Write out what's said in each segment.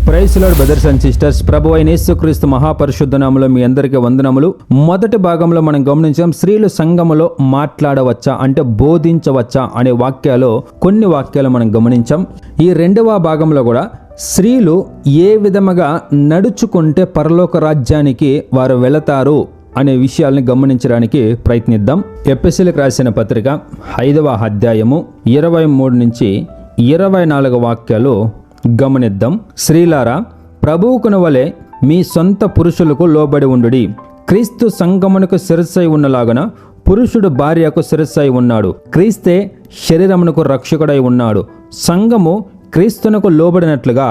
Praise Lord brothers and sisters, ప్రభువైన యేసుక్రీస్తు మహాపరిశుద్ధ నామములో మీ అందరికీ వందనములు. మొదటి భాగంలో మనం గమనించాం, స్త్రీలు సంఘములో మాట్లాడవచ్చా అంటే బోధించవచ్చా అనే వాక్యాలు కొన్ని వాక్యాలు మనం గమనించాం. ఈ రెండవ భాగంలో కూడా స్త్రీలు ఏ విధముగా నడుచుకుంటే పరలోక రాజ్యానికి వారు వెళతారు అనే విషయాల్ని గమనించడానికి ప్రయత్నిద్దాం. ఎఫెసీయులకు రాసిన పత్రిక 5వ అధ్యాయము 23 నుంచి 24 వాక్యాలు గమనిద్దాం. స్త్రీలారా, ప్రభువుకును వలె మీ సొంత పురుషులకు లోబడి ఉండుడి. క్రీస్తు సంఘమునకు శిరస్సై ఉన్నలాగన పురుషుడు భార్యకు శిరస్సై ఉన్నాడు. క్రీస్తే శరీరమునకు రక్షకుడై ఉన్నాడు. సంఘము క్రీస్తునకు లోబడినట్లుగా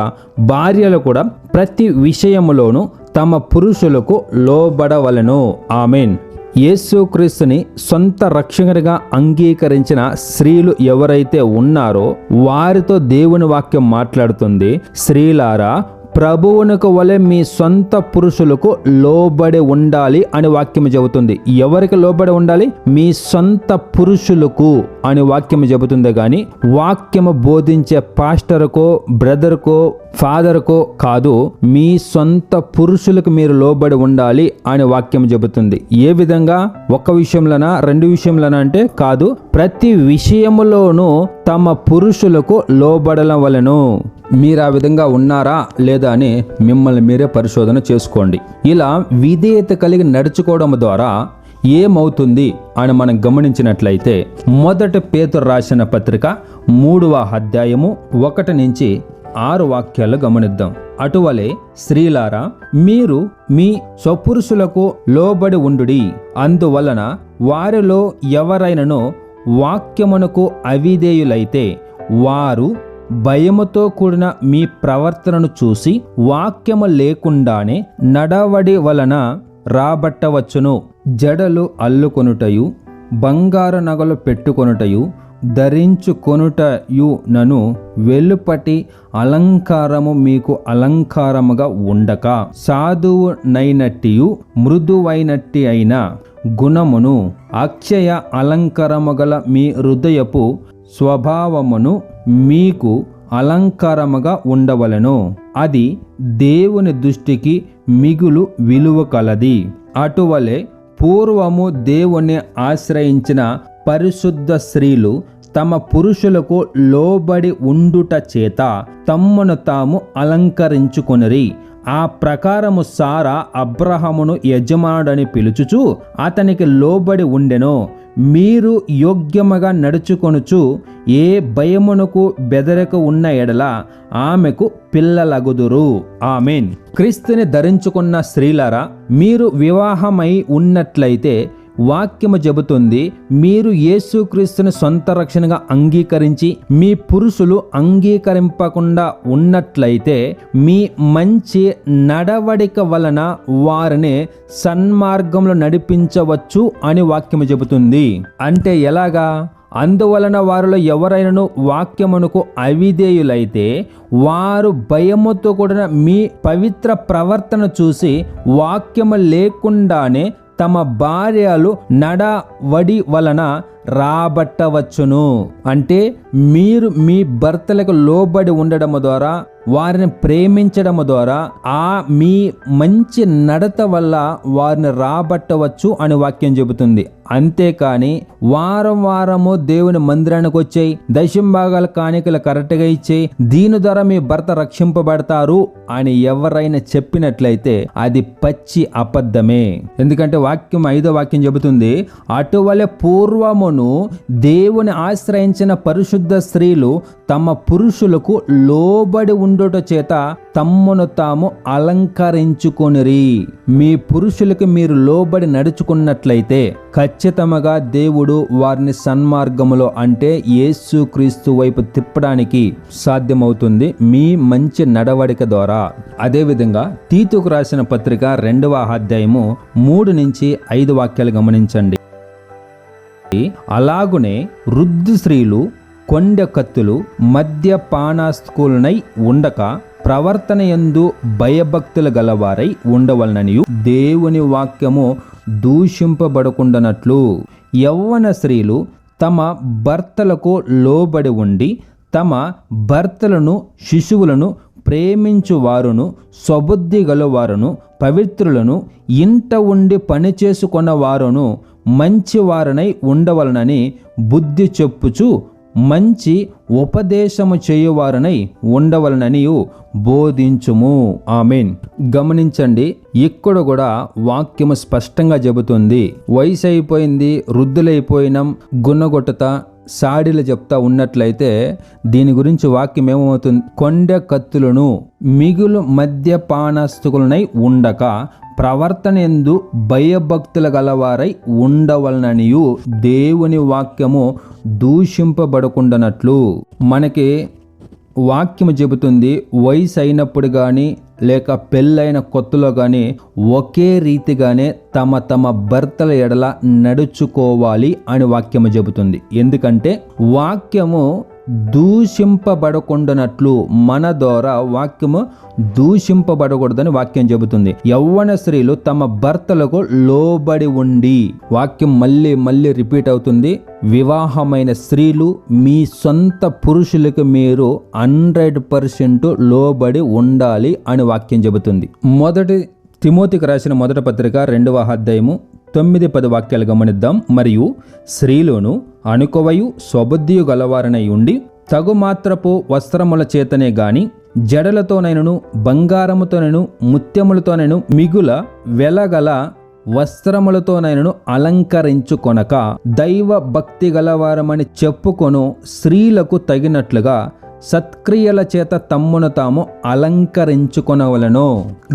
భార్యలు కూడా ప్రతి విషయములోనూ తమ పురుషులకు లోబడవలెను. ఆమేన్. యేసుక్రీస్తుని సొంత రక్షకునిగా అంగీకరించిన స్త్రీలు ఎవరైతే ఉన్నారో వారితో దేవుని వాక్యం మాట్లాడుతుంది. స్త్రీలారా, ప్రభువునకు వలె మీ సొంత పురుషులకు లోబడి ఉండాలి అని వాక్యం చెబుతుంది. ఎవరికి లోబడి ఉండాలి? మీ సొంత పురుషులకు అని వాక్యం చెబుతుంది. కానీ వాక్యము బోధించే పాస్టర్కో బ్రదర్కో ఫాదర్కో కాదు, మీ సొంత పురుషులకు మీరు లోబడి ఉండాలి అని వాక్యం చెబుతుంది. ఏ విధంగా? ఒక విషయంలోనా రెండు విషయంలోనా అంటే కాదు, ప్రతి విషయములోనూ తమ పురుషులకు లోబడవలెను. మీరు ఆ విధంగా ఉన్నారా లేదా అని మిమ్మల్ని మీరే పరిశోధన చేసుకోండి. ఇలా విధేయత కలిగి నడుచుకోవడం ద్వారా ఏమవుతుంది అని మనం గమనించినట్లయితే, మొదటి పేతురు రాసిన పత్రిక 3వ అధ్యాయము 1 నుంచి 6 వాక్యాలు గమనిద్దాం. అటువలే స్త్రీలారా, మీరు మీ స్వపురుషులకు లోబడి ఉండుడి. అందువలన వారిలో ఎవరైనను వాక్యమునకు అవిధేయులైతే వారు భయముతో కూడిన మీ ప్రవర్తనను చూసి వాక్యము లేకుండానే నడవడి వలన రాబట్టవచ్చును. జడలు అల్లుకొనుటయు బంగారు నగలు పెట్టుకొనుటయు ధరించుకొనుటయు నను వెలుపటి అలంకారము మీకు అలంకారముగా ఉండక, సాధువు నైనట్టియు మృదువైనట్టి అయిన గుణమును అక్షయ అలంకారము గల మీ హృదయపు స్వభావమును మీకు అలంకారముగా ఉండవలెను. అది దేవుని దృష్టికి మిగులు విలువ కలది. అటువలే పూర్వము దేవుని ఆశ్రయించిన పరిశుద్ధ స్త్రీలు తమ పురుషులకు లోబడి ఉండుట చేత తమ్మును తాము అలంకరించుకొనిరి. ఆ ప్రకారము సారా అబ్రహామును యజమానుడని పిలుచుచు అతనికి లోబడి ఉండెను. మీరు యోగ్యముగా నడుచుకొనుచు ఏ భయమునకు బెదరక ఉన్న ఎడల ఆమెకు పిల్లలగుదురు. ఆమేన్. క్రీస్తుని ధరించుకున్న స్త్రీలారా, మీరు వివాహమై ఉన్నట్లయితే వాక్యము చెబుతుంది, మీరు యేసుక్రీస్తుని సొంత రక్షణగా అంగీకరించి మీ పురుషులు అంగీకరింపకుండా ఉన్నట్లయితే మీ మంచి నడవడిక వలన వారిని సన్మార్గంలో నడిపించవచ్చు అని వాక్యము చెబుతుంది. అంటే ఎలాగా? అందువలన వారిలో ఎవరైనాను వాక్యమునకు అవిధేయులైతే వారు భయముతో కూడిన మీ పవిత్ర ప్రవర్తన చూసి వాక్యము లేకుండానే తమ భార్యలు నడవడి వలన రాబట్టవచ్చును. అంటే మీరు మీ భర్తలకు లోబడి ఉండడం ద్వారా, వారిని ప్రేమించడం ద్వారా మీ మంచి నడత వల్ల వారిని రాబట్టవచ్చు అని వాక్యం చెబుతుంది. అంతేకాని వారం వారము దేవుని మందిరానికి వచ్చాయి, దశంభాగాల కాணிకలు కరెక్ట్గా ఇచ్చేయి, దీని ద్వారా మీ భర్త రక్షింపబడతారు అని ఎవరైనా చెప్పినట్లయితే అది పచ్చి అబద్ధమే. ఎందుకంటే వాక్యం 5వ వాక్యం చెబుతుంది, అటువలే పూర్వమును దేవుని ఆశ్రయించిన పరిశుద్ధ స్త్రీలు తమ పురుషులకు లోబడి ఉండుట చేత తమ్మును తాము అలంకరించుకొనిరి. మీ పురుషులకు మీరు లోబడి నడుచుకున్నట్లయితే ఖచ్చితంగా దేవుడు వారిని సన్మార్గములో అంటే యేసుక్రీస్తు వైపు తిప్పడానికి సాధ్యమవుతుంది మీ మంచి నడవడిక ద్వారా. అదేవిధంగా తీతుకు రాసిన పత్రిక 2వ అధ్యాయము 3 నుంచి 5 వాక్యాలు గమనించండి. అలాగునే వృద్ధ స్త్రీలు కొండె కత్తులు మద్యపానాస్కులనై ఉండక ప్రవర్తన యందు భయభక్తులు గలవారై ఉండవలననియు దేవుని వాక్యము దూషింపబడకుండానట్లు యవ్వన స్త్రీలు తమ భర్తలకు లోబడి ఉండి తమ భర్తలను శిశువులను ప్రేమించు వారును స్వబుద్ధి గలవారును పవిత్రులను ఇంట ఉండి పని చేసుకున్న వారును మంచివారనై ఉండవలనని బుద్ధి చెప్పుచు మంచి ఉపదేశము చేయువారనై ఉండవలననియు బోధించుము. ఆమేన్. గమనించండి, ఇక్కడ కూడా వాక్యము స్పష్టంగా చెబుతుంది. వయసు అయిపోయింది, వృద్ధులైపోయినాం, గున్నగొట్టుతా సాడీలు చెప్తా ఉన్నట్లయితే దీని గురించి వాక్యం ఏమవుతుంది? కొండ కత్తులను మిగులు మద్యపానస్తుకులనై ఉండక ప్రవర్తనందు భయభక్తుల గలవారై ఉండవలననియు దేవుని వాక్యము దూషింపబడకుండానట్లు. మనకి వాక్యము చెబుతుంది, వయసు అయినప్పుడు కానీ లేక పెళ్ళైన కొత్తలో కానీ ఒకే రీతిగానే తమ తమ భర్తల ఎడల నడుచుకోవాలి అని వాక్యము చెబుతుంది. ఎందుకంటే వాక్యము దూషింపబడకుండానట్లు, మన ద్వారా వాక్యము దూషింపబడకూడదని వాక్యం చెబుతుంది. యవ్వన స్త్రీలు తమ భర్తలకు లోబడి ఉండి, వాక్యం మళ్ళీ మళ్ళీ రిపీట్ అవుతుంది, వివాహమైన స్త్రీలు మీ సొంత పురుషులకు మీరు 100% లోబడి ఉండాలి అని వాక్యం చెబుతుంది. మొదటి తిమోతికి రాసిన మొదటి పత్రిక 2వ అధ్యాయము 9-10 వాక్యాలు గమనిద్దాం. మరియు స్త్రీలోను అనుకొవయు స్వబుద్ధియు గలవారనై ఉండి తగుమాత్రపు వస్త్రముల చేతనే గాని జడలతోనైనను బంగారముతోనైను ముత్యములతోనైను మిగుల వెలగల వస్త్రములతోనైనను అలంకరించుకొనక దైవ భక్తి గలవారమని చెప్పుకొను స్త్రీలకు తగినట్లుగా సత్క్రియల చేత తమ్మును తాము అలంకరించుకొనవలెను.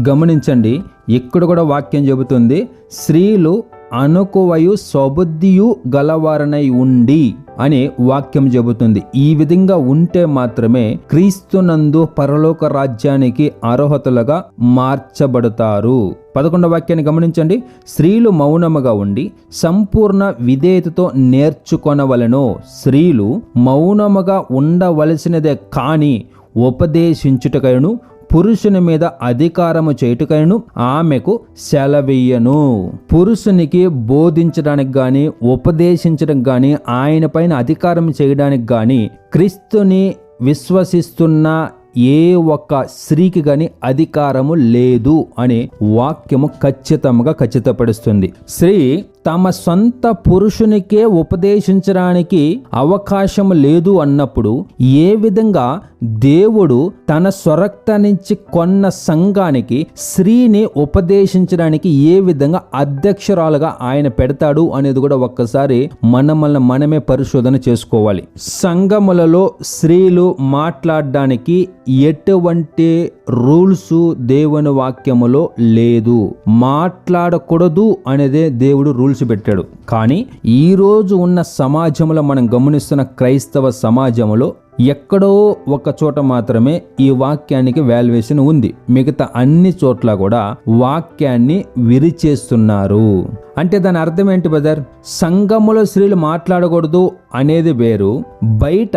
గమనించండి, ఇక్కడ కూడా వాక్యం చెబుతుంది, స్త్రీలు అనుకువయు స్వబుద్ధియు గలవారనై ఉండి అని వాక్యం చెబుతుంది. ఈ విధంగా ఉంటే మాత్రమే క్రీస్తునందు పరలోక రాజ్యానికి అర్హతలుగా మార్చబడతారు. 11వ వాక్యాన్ని గమనించండి, స్త్రీలు మౌనముగా ఉండి సంపూర్ణ విధేయతతో నేర్చుకొనవలెను. స్త్రీలు మౌనముగా ఉండవలసినదే కాని ఉపదేశించుటకైను పురుషుని మీద అధికారము చేయుటకైను ఆమెకు సెలవీయను. పురుషునికి బోధించడానికి గాని ఉపదేశించడానికి గాని ఆయన పైన అధికారం చేయడానికి గాని క్రీస్తుని విశ్వసిస్తున్న ఏ ఒక్క స్త్రీకి గాని అధికారము లేదు అని వాక్యము ఖచ్చితపరుస్తుంది. స్త్రీ తమ సొంత పురుషునికే ఉపదేశించడానికి అవకాశం లేదు అన్నప్పుడు ఏ విధంగా దేవుడు తన స్వరక్త నుంచి కొన్న సంఘానికి స్త్రీని ఉపదేశించడానికి ఏ విధంగా అధ్యక్షురాలుగా ఆయన పెడతాడు అనేది కూడా ఒక్కసారి మనమే పరిశోధన చేసుకోవాలి. సంఘములలో స్త్రీలు మాట్లాడడానికి ఎటువంటి రూల్స్ దేవుని వాక్యములో లేదు. మాట్లాడకూడదు అనేదే దేవుడు రూల్స్ పెట్టాడు. కానీ ఈ రోజు ఉన్న సమాజంలో మనం గమనిస్తున్న క్రైస్తవ సమాజంలో ఎక్కడో ఒక చోట మాత్రమే ఈ వాక్యానికి వాల్యుయేషన్ ఉంది. మిగతా అన్ని చోట్ల కూడా వాక్యాన్ని విరిచేస్తున్నారు. అంటే దాని అర్థం ఏంటి బ్రదర్? సంఘములో స్త్రీలు మాట్లాడకూడదు అనేది వేరు, బయట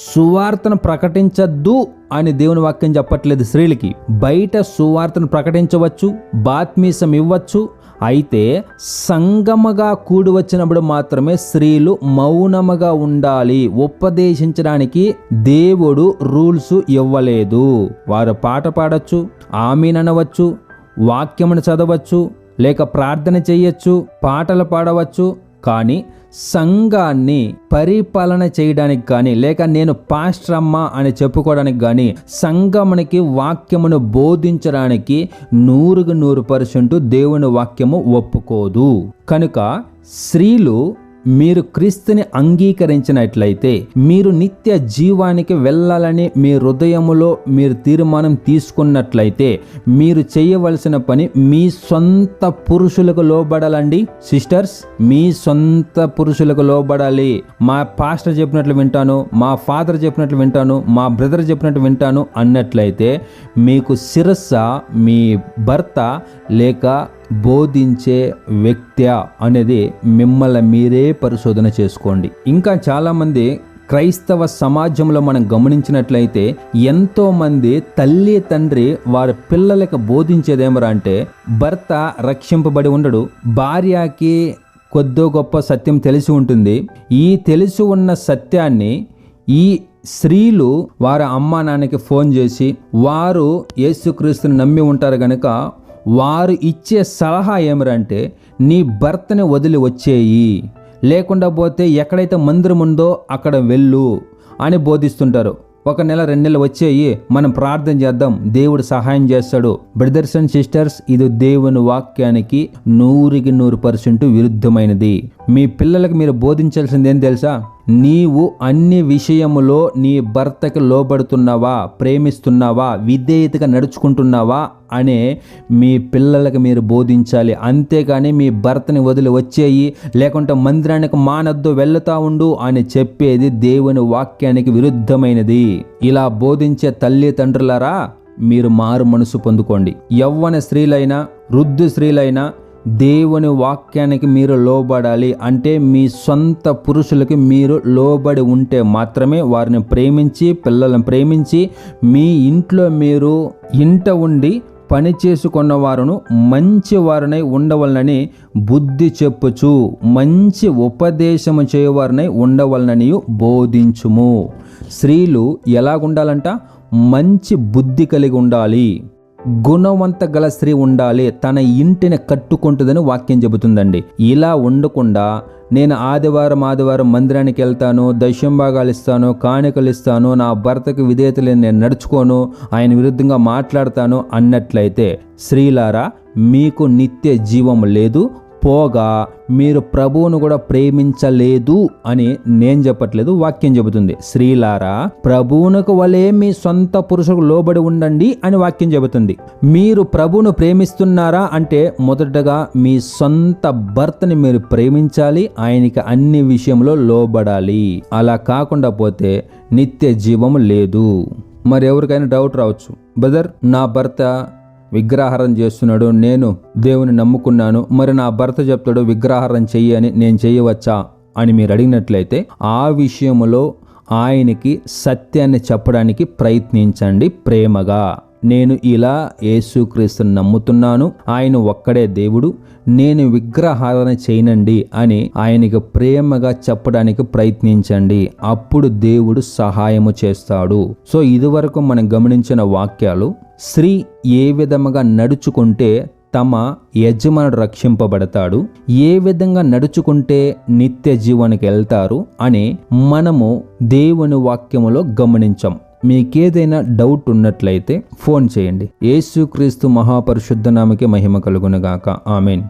సువార్తను ప్రకటించద్దు అని దేవుని వాక్యం చెప్పట్లేదు. స్త్రీలకి బయట సువార్తను ప్రకటించవచ్చు, బాత్మీసం ఇవ్వచ్చు. అయితే సంగమగా కూడి వచ్చినప్పుడు మాత్రమే స్త్రీలు మౌనముగా ఉండాలి. ఉపదేశించడానికి దేవుడు రూల్స్ ఇవ్వలేదు. వారు పాట పాడచ్చు, ఆమీన్ అనవచ్చు, వాక్యమును చదవచ్చు, లేక ప్రార్థన చేయొచ్చు, పాటలు పాడవచ్చు. కానీ సంఘాన్ని పరిపాలన చేయడానికి కానీ లేక నేను పాస్టర్ అమ్మ అని చెప్పుకోవడానికి కానీ సంఘమునికి వాక్యమును బోధించడానికి 100% దేవుని వాక్యము ఒప్పుకోదు. కనుక స్త్రీలు మీరు క్రీస్తుని అంగీకరించినట్లయితే, మీరు నిత్య జీవానికి వెళ్ళాలని మీ హృదయములో మీరు తీర్మానం తీసుకున్నట్లయితే మీరు చేయవలసిన పని మీ సొంత పురుషులకు లోబడాలండి. సిస్టర్స్, మీ సొంత పురుషులకు లోబడాలి. మా పాస్టర్ చెప్పినట్లు వింటాను, మా ఫాదర్ చెప్పినట్లు వింటాను, మా బ్రదర్ చెప్పినట్టు వింటాను అన్నట్లయితే మీకు శిరస్స మీ భర్త లేక బోధించే వ్యక్తి అనేది మిమ్మల్ని మీరే పరిశోధన చేసుకోండి. ఇంకా చాలామంది క్రైస్తవ సమాజంలో మనం గమనించినట్లయితే ఎంతో మంది తల్లి తండ్రి వారి పిల్లలకు బోధించేదేమరా అంటే, భర్త రక్షింపబడి ఉండడు, భార్యకి కొద్దో గొప్ప సత్యం తెలిసి ఉంటుంది. ఈ తెలిసి ఉన్న సత్యాన్ని ఈ స్త్రీలు వారి అమ్మా నాన్నకి ఫోన్ చేసి వారు యేసుక్రీస్తుని నమ్మి ఉంటారు కనుక వారు ఇచ్చే సలహా ఏమిరంటే నీ భర్తని వదిలి వచ్చేయి, లేకుండా పోతే ఎక్కడైతే మందిరం ఉందో అక్కడ వెళ్ళు అని బోధిస్తుంటారు. 1 నెల 2 నెలలు వచ్చేయి, మనం ప్రార్థన చేద్దాం, దేవుడు సహాయం చేస్తాడు. బ్రదర్స్ అండ్ సిస్టర్స్, ఇది దేవుని వాక్యానికి 100% విరుద్ధమైనది. మీ పిల్లలకు మీరు బోధించాల్సింది ఏం తెలుసా? నీవు అన్ని విషయములో నీ భర్తకి లోబడుతున్నావా, ప్రేమిస్తున్నావా, విధేయతగా నడుచుకుంటున్నావా అనే మీ పిల్లలకు మీరు బోధించాలి. అంతేగాని మీ భర్తని వదిలి వచ్చేయి, లేకుంటే మందిరానికి మానొద్దు, వెళ్తా ఉండు అని చెప్పేది దేవుని వాక్యానికి విరుద్ధమైనది. ఇలా బోధించే తల్లి తండ్రులారా, మీరు మారు మనసు పొందుకోండి. యవ్వన స్త్రీలైనా వృద్ధు స్త్రీలైనా దేవుని వాక్యానికి మీరు లోబడాలి. అంటే మీ సొంత పురుషులకి మీరు లోబడి ఉంటే మాత్రమే వారిని ప్రేమించి, పిల్లలను ప్రేమించి, మీ ఇంట్లో మీరు ఇంట ఉండి పని చేసుకున్న వారును మంచి వారినై ఉండవలనని బుద్ధి చెప్పుచు, మంచి ఉపదేశము చేయవారినై ఉండవలనని బోధించుము. స్త్రీలు ఎలాగుండాలంట? మంచి బుద్ధి కలిగి ఉండాలి, గుణవంత గల స్త్రీ ఉండాలి, తన ఇంటిని కట్టుకుంటుందని వాక్యం చెబుతుందండి. ఇలా ఉండకుండా నేను ఆదివారం మందిరానికి వెళ్తాను, దశంభాగాలు ఇస్తాను, కానుకలు ఇస్తాను, నా భర్తకు విధేయతలు నేను నడుచుకోను, ఆయన విరుద్ధంగా మాట్లాడతాను అన్నట్లయితే స్త్రీలారా, మీకు నిత్య జీవం లేదు. పోగా మీరు ప్రభువును కూడా ప్రేమించలేదు అని నేను చెప్పట్లేదు, వాక్యం చెబుతుంది. స్త్రీలారా, ప్రభువునకు వలె మీ సొంత పురుషులకు లోబడి ఉండండి అని వాక్యం చెబుతుంది. మీరు ప్రభువును ప్రేమిస్తున్నారా అంటే మొదటగా మీ సొంత భర్తని మీరు ప్రేమించాలి, ఆయనకి అన్ని విషయంలో లోబడాలి. అలా కాకుండా పోతే నిత్య జీవం లేదు. మరి ఎవరికైనా డౌట్ రావచ్చు, బ్రదర్ నా భర్త విగ్రహారం చేస్తున్నాడు, నేను దేవుని నమ్ముకున్నాను, మరి నా భర్త చెప్తాడు విగ్రహారం చెయ్యి అని, నేను చేయవచ్చా అని మీరు అడిగినట్లయితే ఆ విషయంలో ఆయనకి సత్యాన్ని చెప్పడానికి ప్రయత్నించండి ప్రేమగా. నేను ఇలా యేసుక్రీస్తుని నమ్ముతున్నాను, ఆయన ఒక్కడే దేవుడు, నేను విగ్రహారాధన చేయనండి అని ఆయనకి ప్రేమగా చెప్పడానికి ప్రయత్నించండి. అప్పుడు దేవుడు సహాయము చేస్తాడు. సో ఇదివరకు మనం గమనించిన వాక్యాలు, స్త్రీ ఏ విధముగా నడుచుకుంటే తమ యజమానుడు రక్షింపబడతాడు, ఏ విధంగా నడుచుకుంటే నిత్య జీవానికి వెళ్తారు అని మనము దేవుని వాక్యములో గమనించాం. మీకేదైనా డౌట్ ఉన్నట్లయితే ఫోన్ చేయండి. యేసుక్రీస్తు మహాపరిశుద్ధ నామముకే మహిమ కలుగునుగాక. ఆమేన్.